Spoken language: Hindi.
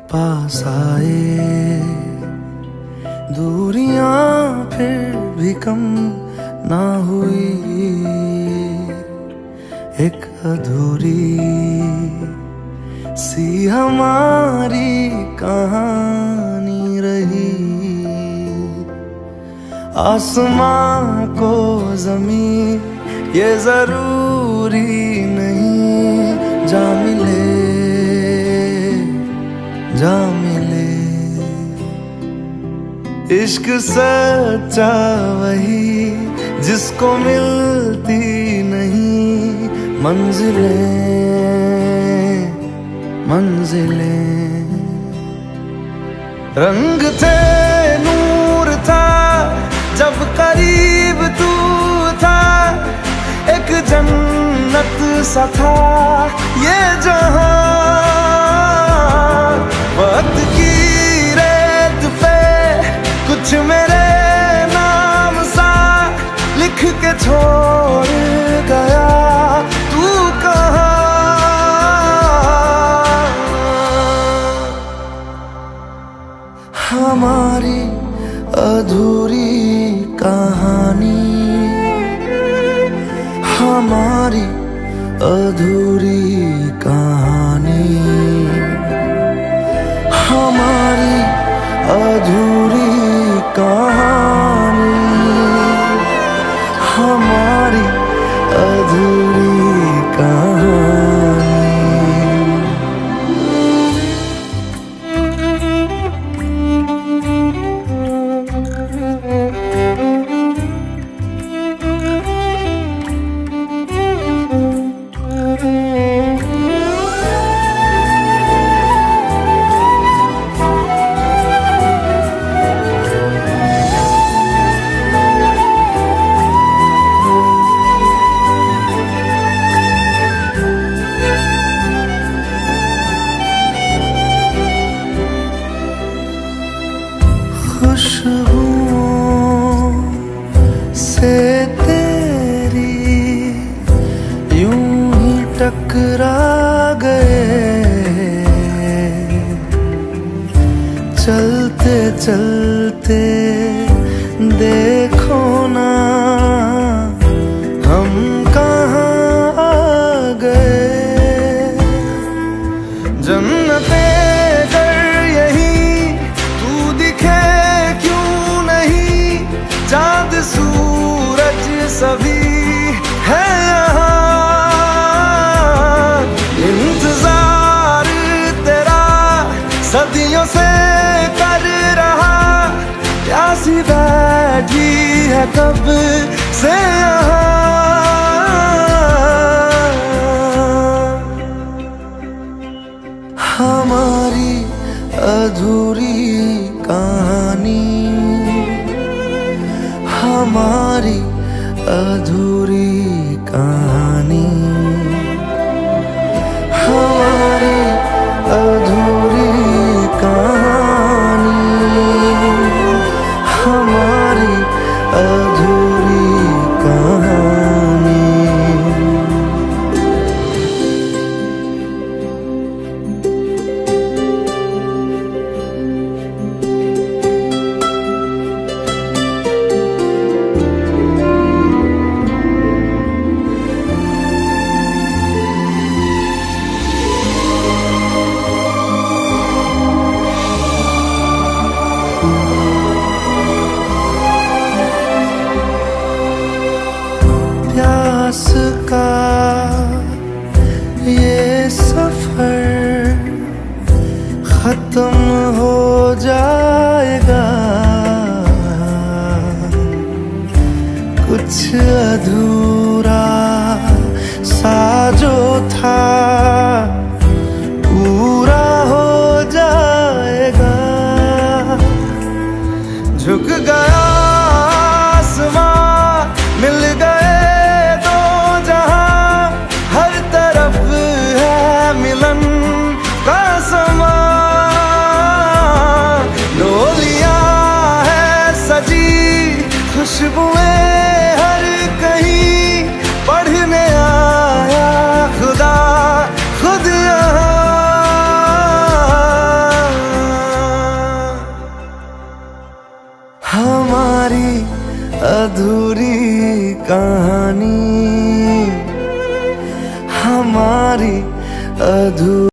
पास आए, दूरियां फिर भी कम ना हुई, एक अधूरी सी हमारी कहानी रही। आसमां को ज़मीं ये जरूरी नहीं, जा मिले जा मिले। इश्क सच्चा वही जिसको मिलती नहीं मंजिलें मंजिलें। रंग थे नूर था जब करीब तू था, एक जन्नत सा था ये जहां। वक्त की रेत पे कुछ मेरे नाम सा लिख के छोड़ गया, तू कहाँ? हमारी अधूरी कहानी, हमारी अधूरी कहानी, हमारी अधूरी कहानी, हमारी अधूरी कहानी। खुशबुओं से तेरी यूं ही टकरा गए, चलते चलते देखो ना हम कहाँ आ गए। जन्नते चाँद सूरज सभी है यहाँ, इंतजार तेरा सदियों से कर रहा, प्यासी बैठी है कब से यहाँ। हमारी अधूरी कहानी, हमारी अधूरी कहानी, हमारी अधूरी कहानी, हमारी अधूरी कहानी। कहानी हमारी अधूरी।